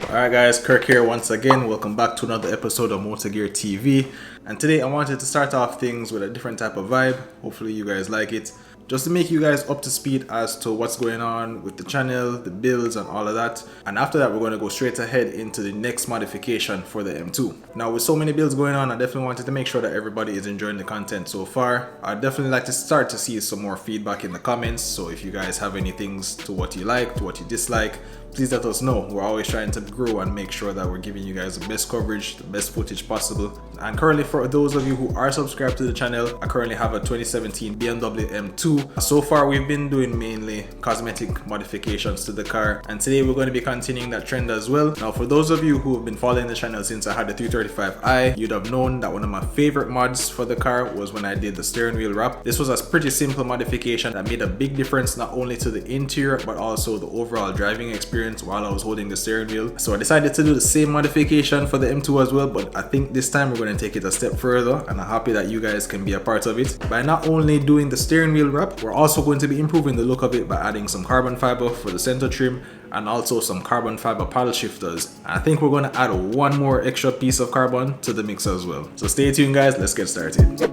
Alright guys, Kirk here once again. Welcome back to another episode of MotoGear TV. And today I wanted to start off things with a different type of vibe. Hopefully you guys like it. Just to make you guys up to speed as to what's going on with the channel, the builds and all of that. And after that we're going to go straight ahead into the next modification for the M2. Now with so many builds going on, I definitely wanted to make sure that everybody is enjoying the content so far. I'd definitely like to start to see some more feedback in the comments. So if you guys have any things to what you like, to what you dislike, please let us know. We're always trying to grow and make sure that we're giving you guys the best coverage, the best footage possible. And currently, for those of you who are subscribed to the channel, I currently have a 2017 BMW M2. So far, we've been doing mainly cosmetic modifications to the car. And today we're going to be continuing that trend as well. Now, for those of you who have been following the channel since I had the 335i, you'd have known that one of my favorite mods for the car was when I did the steering wheel wrap. This was a pretty simple modification that made a big difference not only to the interior, but also the overall driving experience while I was holding the steering wheel. So I decided to do the same modification for the M2 as well, but I think this time we're going to take it a step further, and I'm happy that you guys can be a part of it. By not only doing the steering wheel wrap, we're also going to be improving the look of it by adding some carbon fiber for the center trim and also some carbon fiber paddle shifters. I think we're going to add one more extra piece of carbon to the mix as well. So stay tuned guys, let's get started.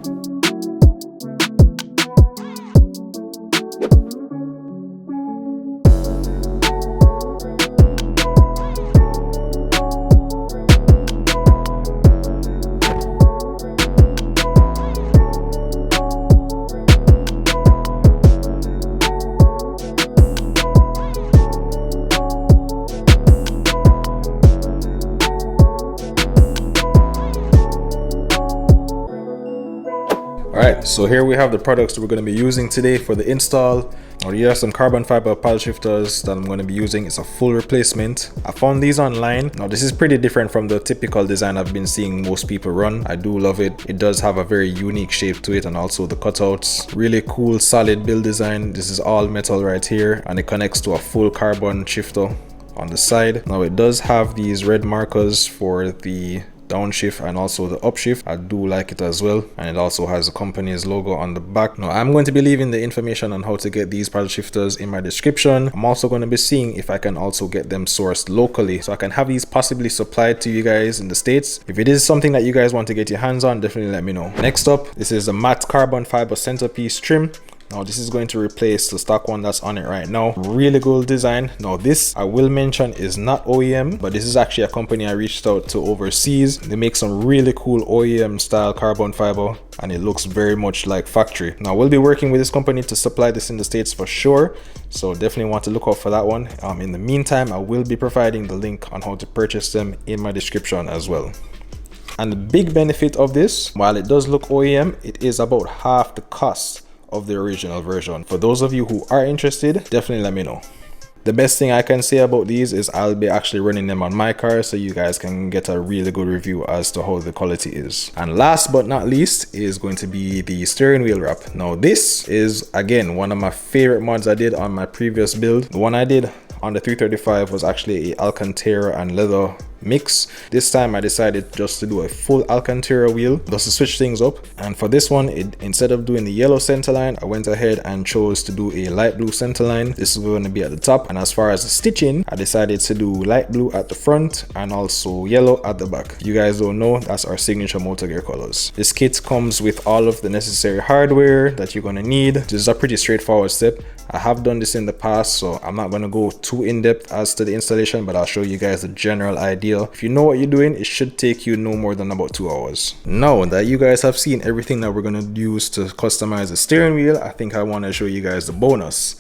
Alright, so here we have the products that we're going to be using today for the install. Now here are some carbon fiber paddle shifters that I'm going to be using. It's a full replacement. I found these online. Now this is pretty different from the typical design I've been seeing most people run. I do love it. It does have a very unique shape to it, and also the cutouts. Really cool solid build design. This is all metal right here, and it connects to a full carbon shifter on the side. Now it does have these red markers for the downshift and also the upshift. I do like it as well, and it also has the company's logo on the back. Now I'm going to be leaving the information on how to get these paddle shifters in my description. I'm also going to be seeing if I can also get them sourced locally, so I can have these possibly supplied to you guys in the States. If it is something that you guys want to get your hands on, definitely let me know. Next up, this is the matte carbon fiber centerpiece trim. Now this is going to replace the stock one that's on it right now. Really cool design. Now this, I will mention, is not OEM, but this is actually a company I reached out to overseas. They make some really cool OEM style carbon fiber, and it looks very much like factory. Now we'll be working with this company to supply this in the States for sure, so definitely want to look out for that one. In the meantime, I will be providing the link on how to purchase them in my description as well. And the big benefit of this, while it does look OEM, it is about half the cost of the original version. For those of you who are interested, definitely let me know. The best thing I can say about these is I'll be actually running them on my car, so you guys can get a really good review as to how the quality is. And last but not least is going to be the steering wheel wrap. Now this is again one of my favorite mods I did on my previous build. The one I did on the 335 was actually a Alcantara and leather mix. This time I decided just to do a full Alcantara wheel just to switch things up, and for this one, instead of doing the yellow center line, I went ahead and chose to do a light blue center line. This is going to be at the top, and as far as the stitching, I decided to do light blue at the front and also yellow at the back. If you guys don't know, that's our signature MotoGear colors. This kit comes with all of the necessary hardware that you're going to need. This is a pretty straightforward step. I have done this in the past, so I'm not going to go too in depth as to the installation, but I'll show you guys the general idea. If you know what you're doing, it should take you no more than about 2 hours. Now that you guys have seen everything that we're going to use to customize the steering wheel, I think I want to show you guys the bonus.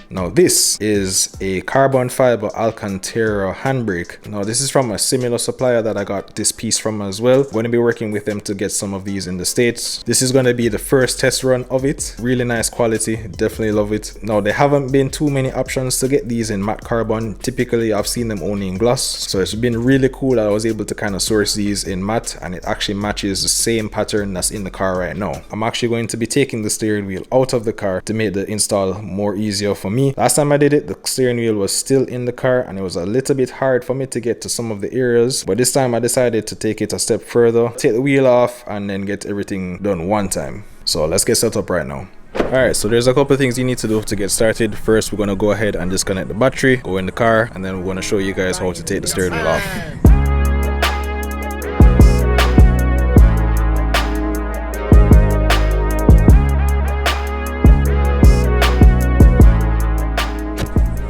Now this is a carbon fiber Alcantara handbrake. Now this is from a similar supplier that I got this piece from as well. I'm going to be working with them to get some of these in the States. This is going to be the first test run of it. Really nice quality, definitely love it. Now there haven't been too many options to get these in matte carbon. Typically I've seen them only in gloss, so it's been really cool that I was able to kind of source these in matte, and it actually matches the same pattern that's in the car right now. I'm actually going to be taking the steering wheel out of the car to make the install more easier for me. Last time I did it, the steering wheel was still in the car, and it was a little bit hard for me to get to some of the areas, but this time I decided to take it a step further, take the wheel off, and then get everything done one time. So let's get set up right now. Alright, so there's a couple of things you need to do to get started. First, we're going to go ahead and disconnect the battery, go in the car, and then we're going to show you guys how to take the steering wheel off.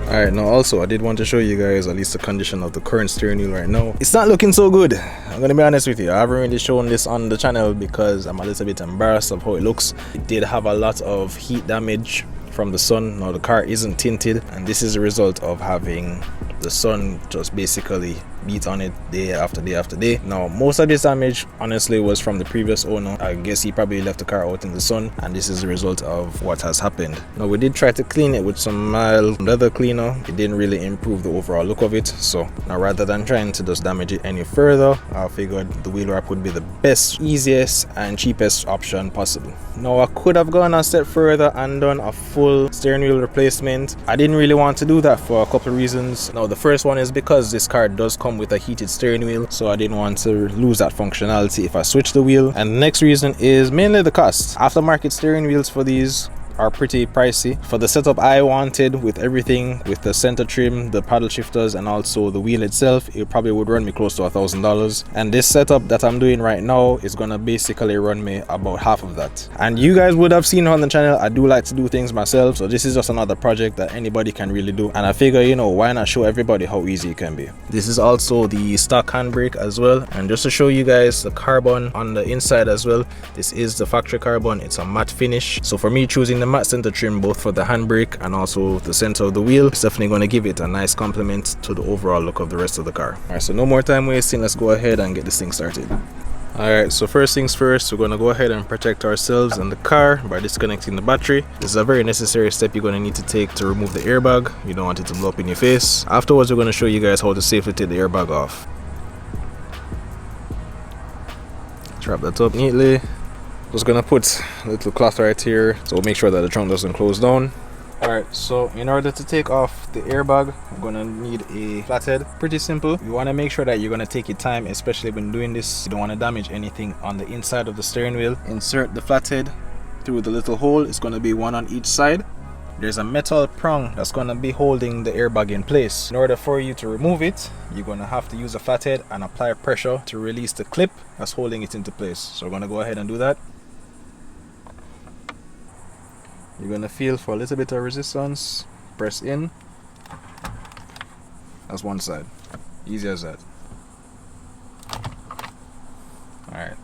Alright, now also I did want to show you guys at least the condition of the current steering wheel right now. It's not looking so good. I'm gonna be honest with you. I haven't really shown this on the channel because I'm a little bit embarrassed of how it looks. It did have a lot of heat damage from the sun. Now the car isn't tinted, and this is a result of having the sun just basically beat on it day after day after day. Now most of this damage honestly was from the previous owner. I guess he probably left the car out in the sun, and this is the result of what has happened. Now we did try to clean it with some mild leather cleaner. It didn't really improve the overall look of it, so now rather than trying to just damage it any further, I figured the wheel wrap would be the best, easiest and cheapest option possible. Now I could have gone a step further and done a full steering wheel replacement. I didn't really want to do that for a couple of reasons. Now the first one is because this car does come with a heated steering wheel, so I didn't want to lose that functionality if I switch the wheel. And the next reason is mainly the cost. Aftermarket steering wheels for these are pretty pricey. For the setup I wanted, with everything, with the center trim, the paddle shifters, and also the wheel itself, it probably would run me close to $1,000. And this setup that I'm doing right now is gonna basically run me about half of that. And you guys would have seen on the channel, I do like to do things myself, so this is just another project that anybody can really do. And I figure, you know, why not show everybody how easy it can be. This is also the stock handbrake as well, and just to show you guys the carbon on the inside as well, this is the factory carbon. It's a matte finish, so for me choosing the matte center trim both for the handbrake and also the center of the wheel, it's definitely going to give it a nice complement to the overall look of the rest of the car. Alright, so no more time wasting, let's go ahead and get this thing started. Alright, so first things first, we're going to go ahead and protect ourselves and the car by disconnecting the battery. This is a very necessary step you're going to need to take to remove the airbag. You don't want it to blow up in your face. Afterwards, we're going to show you guys how to safely take the airbag off. Wrap that up neatly. Just gonna put a little cloth right here so make sure that the trunk doesn't close down. Alright, so in order to take off the airbag, I'm gonna need a flathead. Pretty simple. You want to make sure that you're gonna take your time, especially when doing this. You don't want to damage anything on the inside of the steering wheel. Insert the flathead through the little hole. It's gonna be one on each side. There's a metal prong that's going to be holding the airbag in place. In order for you to remove it, you're going to have to use a flathead and apply pressure to release the clip that's holding it into place. So we're going to go ahead and do that. You're going to feel for a little bit of resistance. Press in. That's one side. Easy as that. Alright.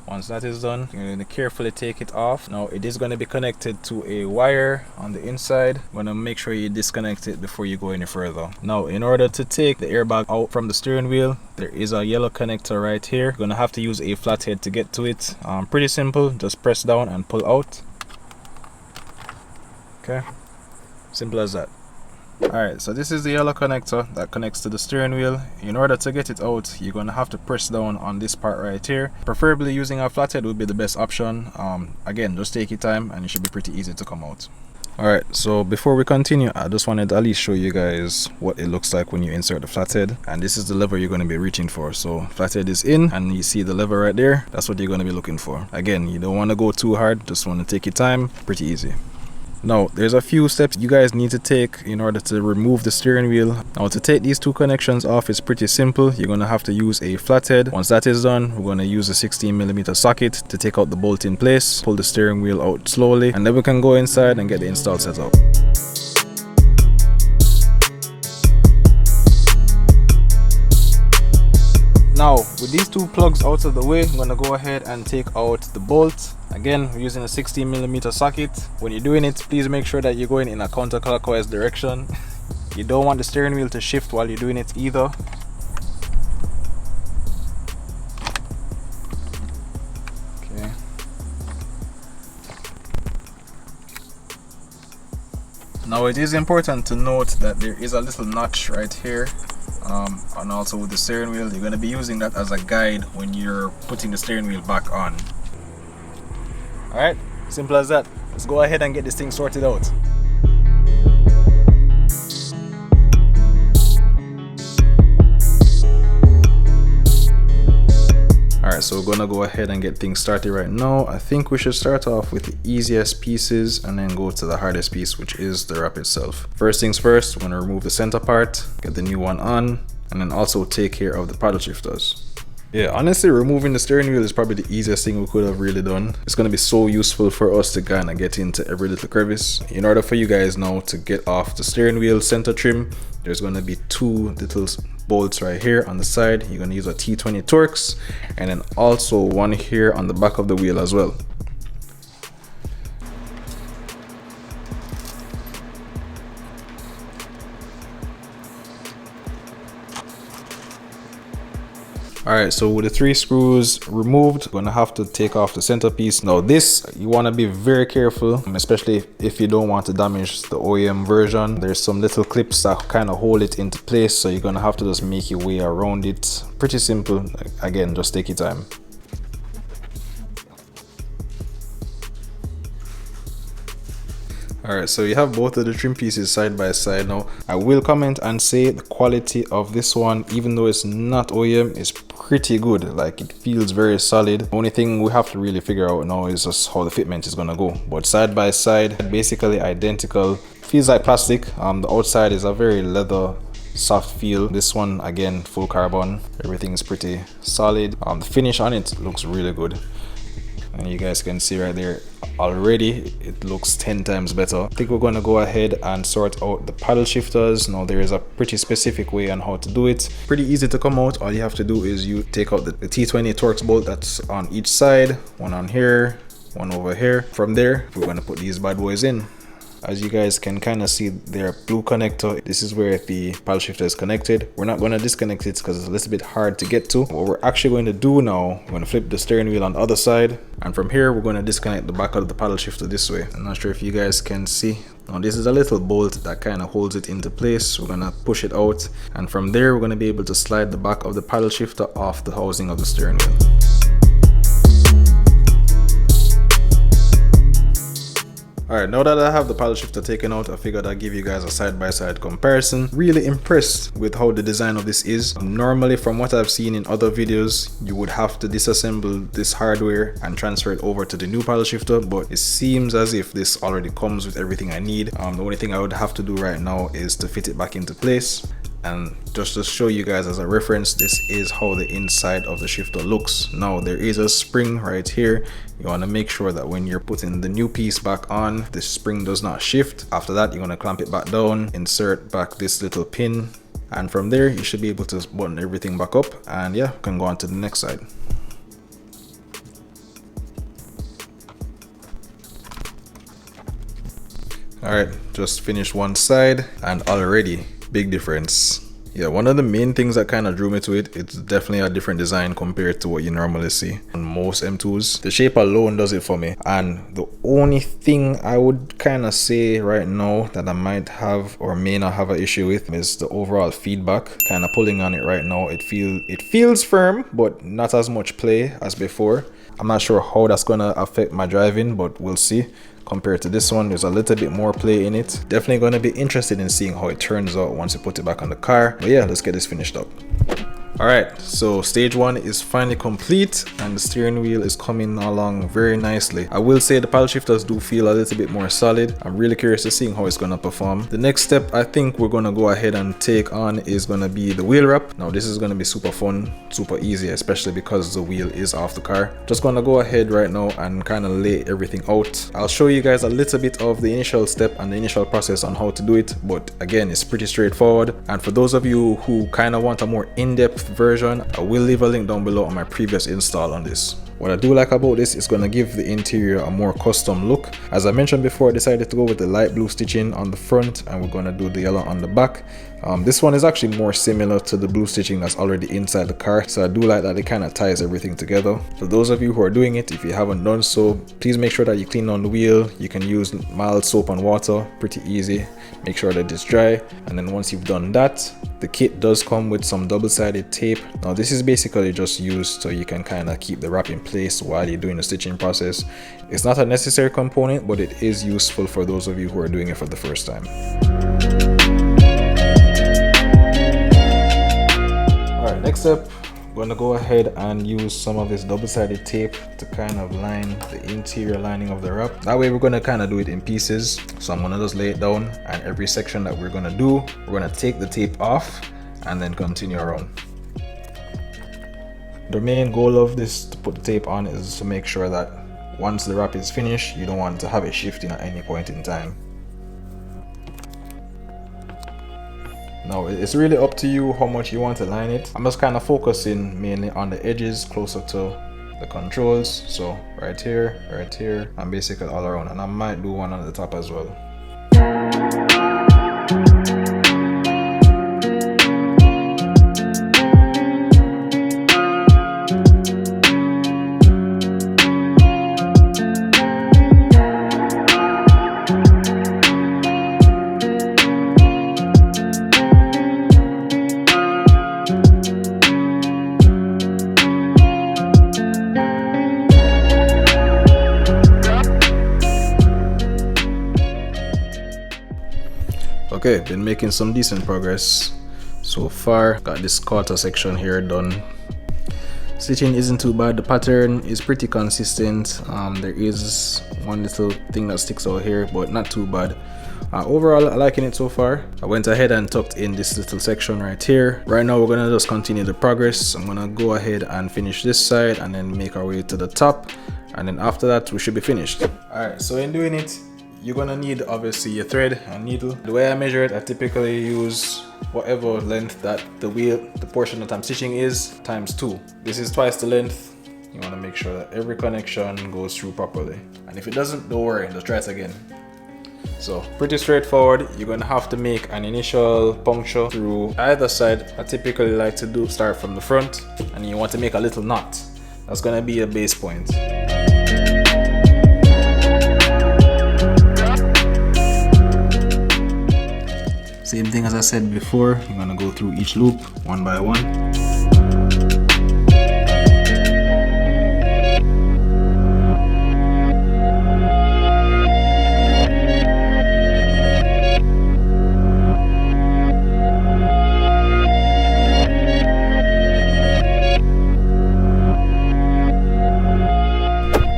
Once that is done, you're going to carefully take it off. Now it is going to be connected to a wire on the inside. I'm going to make sure you disconnect it before you go any further. Now in order to take the airbag out from the steering wheel, there is a yellow connector right here. You're going to have to use a flathead to get to it. Pretty simple, just press down and pull out. Okay, simple as that. Alright, so this is the yellow connector that connects to the steering wheel. In order to get it out, you're going to have to press down on this part right here. Preferably using a flathead would be the best option. Again, just take your time and it should be pretty easy to come out. Alright, so before we continue, I just wanted to at least show you guys what it looks like when you insert the flathead. And this is the lever you're going to be reaching for. So flathead is in and you see the lever right there. That's what you're going to be looking for. Again, you don't want to go too hard, just want to take your time. Pretty easy. Now, there's a few steps you guys need to take in order to remove the steering wheel. Now, to take these two connections off is pretty simple. You're going to have to use a flathead. Once that is done, we're going to use a 16mm socket to take out the bolt in place, pull the steering wheel out slowly, and then we can go inside and get the install set up. Now, with these two plugs out of the way, I'm going to go ahead and take out the bolt. Again, we're using a 16mm socket. When you're doing it, please make sure that you're going in a counterclockwise direction. You don't want the steering wheel to shift while you're doing it either. Okay. Now, it is important to note that there is a little notch right here. And also with the steering wheel, you're going to be using that as a guide when you're putting the steering wheel back on. Alright, simple as that. Let's go ahead and get this thing sorted out. Alright, so we're gonna go ahead and get things started right now. I think we should start off with the easiest pieces and then go to the hardest piece, which is the wrap itself. First things first, we're gonna remove the center part, get the new one on, and then also take care of the paddle shifters. Yeah, honestly, removing the steering wheel is probably the easiest thing we could have really done. It's going to be so useful for us to kind of get into every little crevice. In order for you guys now to get off the steering wheel center trim, there's going to be two little bolts right here on the side. You're going to use a T20 Torx, and then also one here on the back of the wheel as well. Alright, so with the 3 screws removed, we're gonna have to take off the centerpiece. Now this, you want to be very careful, especially if you don't want to damage the OEM version. There's some little clips that kind of hold it into place, so you're gonna have to just make your way around it. Pretty simple. Again, just take your time. Alright, so you have both of the trim pieces side by side. Now I will comment and say the quality of this one, even though it's not OEM, is pretty good. Like, it feels very solid. The only thing we have to really figure out now is just how the fitment is gonna go. But side by side, basically identical. Feels like plastic. The outside is a very leather soft feel. This one again, full carbon. Everything's pretty solid. The finish on it looks really good. And you guys can see right there, already it looks 10 times better. I think we're going to go ahead and sort out the paddle shifters. Now there is a pretty specific way on how to do it. Pretty easy to come out. All you have to do is you take out the T20 Torx bolt that's on each side, one on here, one over here. From there, we're going to put these bad boys in. As you guys can kind of see, their blue connector, this is where the paddle shifter is connected. We're not going to disconnect it because it's a little bit hard to get to. What we're actually going to do now, we're going to flip the steering wheel on the other side, and from here we're going to disconnect the back of the paddle shifter this way. I'm not sure if you guys can see. Now this is a little bolt that kind of holds it into place. We're going to push it out, and from there we're going to be able to slide the back of the paddle shifter off the housing of the steering wheel. Alright, now that I have the paddle shifter taken out, I figured I'd give you guys a side-by-side comparison. Really impressed with how the design of this is. Normally, from what I've seen in other videos, you would have to disassemble this hardware and transfer it over to the new paddle shifter, but it seems as if this already comes with everything I need. The only thing I would have to do right now is to fit it back into place. And just to show you guys as a reference, this is how the inside of the shifter looks. Now there is a spring right here. You want to make sure that when you're putting the new piece back on, the spring does not shift. After that, you're going to clamp it back down, insert back this little pin, and from there you should be able to button everything back up, and yeah, we can go on to the next side. Alright, just finished one side, and already big difference. Yeah, one of the main things that kind of drew me to it, it's definitely a different design compared to what you normally see on most M2s. The shape alone does it for me. And the only thing I would kind of say right now that I might have or may not have an issue with is the overall feedback. Kind of pulling on it right now, it feels firm, but not as much play as before. I'm not sure how that's gonna affect my driving, but we'll see. Compared to this one, there's a little bit more play in it. Definitely going to be interested in seeing how it turns out once you put it back on the car. But yeah, let's get this finished up. Alright, so stage 1 is finally complete and the steering wheel is coming along very nicely. I will say the paddle shifters do feel a little bit more solid. I'm really curious to see how it's going to perform. The next step I think we're going to go ahead and take on is going to be the wheel wrap. Now this is going to be super fun, super easy, especially because the wheel is off the car. Just going to go ahead right now and kind of lay everything out. I'll show you guys a little bit of the initial step and the initial process on how to do it, but again, it's pretty straightforward. And for those of you who kind of want a more in-depth version, I will leave a link down below on my previous install on this. What I do like about this is going to give the interior a more custom look. As I mentioned before, I decided to go with the light blue stitching on the front and we're going to do the yellow on the back. This one is actually more similar to the blue stitching that's already inside the car, so I do like that it kind of ties everything together. For those of you who are doing it, if you haven't done so, please make sure that you clean on the wheel. You can use mild soap and water, pretty easy. Make sure that it's dry, and then once you've done that, the kit does come with some double-sided tape. Now this is basically just used so you can kind of keep the wrap in place while you're doing the stitching process. It's not a necessary component, but it is useful for those of you who are doing it for the first time. Alright, next up, I'm gonna go ahead and use some of this double-sided tape to kind of line the interior lining of the wrap. That way we're gonna kind of do it in pieces. So I'm gonna just lay it down, and every section that we're gonna do, we're gonna take the tape off and then continue around. The main goal of this to put the tape on is to make sure that once the wrap is finished, you don't want to have it shifting at any point in time. Now it's really up to you how much you want to line it. I'm just kind of focusing mainly on the edges closer to the controls. So right here, and basically all around. And I might do one on the top as well. Okay, been making some decent progress so far. Got this quarter section here done. Stitching isn't too bad. The pattern is pretty consistent. There is one little thing that sticks out here, but not too bad. Overall, I'm liking it so far. I went ahead and tucked in this little section right here. Right now, we're gonna just continue the progress. I'm gonna go ahead and finish this side and then make our way to the top. And then after that, we should be finished. All right, so in doing it, you're gonna need obviously your thread and needle. The way I measure it, I typically use whatever length that the portion that I'm stitching is, times 2. This is twice the length. You wanna make sure that every connection goes through properly. And if it doesn't, don't worry, just try it again. So pretty straightforward. You're gonna have to make an initial puncture through either side. I typically like to start from the front, and you want to make a little knot. That's gonna be a base point. Same thing as I said before, you're gonna go through each loop one by one.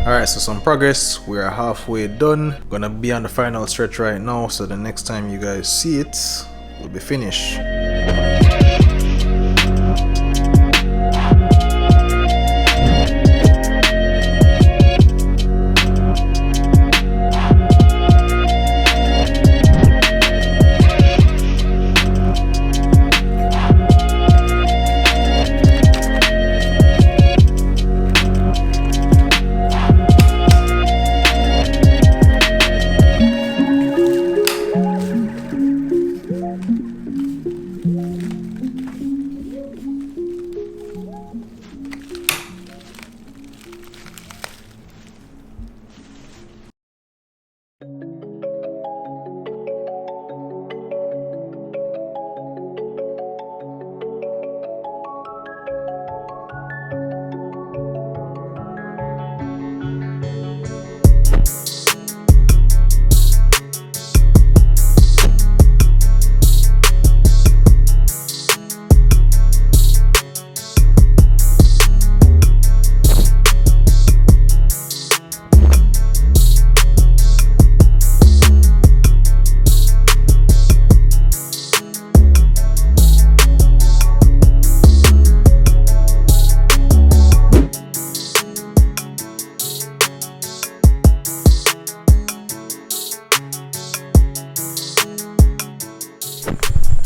Alright, so some progress. We are halfway done. Gonna be on the final stretch right now, so the next time you guys see it, we'll be finished.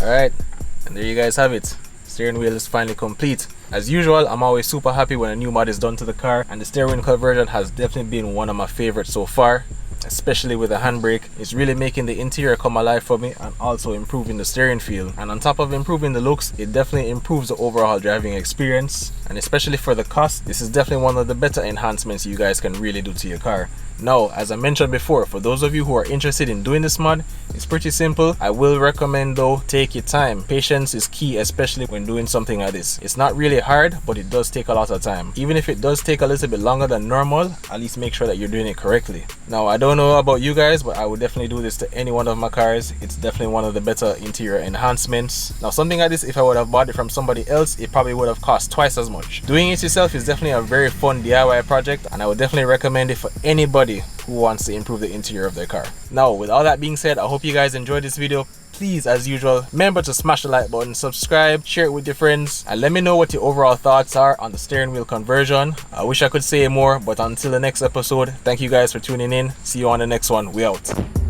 Alright, and there you guys have it. Steering wheel is finally complete. As usual, I'm always super happy when a new mod is done to the car, and the steering wheel conversion has definitely been one of my favorites so far, especially with the handbrake. It's really making the interior come alive for me and also improving the steering feel. And on top of improving the looks, it definitely improves the overall driving experience. And especially for the cost, this is definitely one of the better enhancements you guys can really do to your car. Now, as I mentioned before, for those of you who are interested in doing this mod, it's pretty simple. I will recommend though, take your time. Patience is key, especially when doing something like this. It's not really hard, but it does take a lot of time. Even if it does take a little bit longer than normal, at least make sure that you're doing it correctly. Now, I don't know about you guys, but I would definitely do this to any one of my cars. It's definitely one of the better interior enhancements. Now, something like this, if I would have bought it from somebody else, it probably would have cost twice as much. Doing it yourself is definitely a very fun DIY project, and I would definitely recommend it for anybody who wants to improve the interior of their car. Now, with all that being said, I hope you guys enjoyed this video. Please, as usual, remember to smash the like button, subscribe, share it with your friends, and let me know what your overall thoughts are on the steering wheel conversion. I wish I could say more, but until the next episode, thank you guys for tuning in. See you on the next one. We out.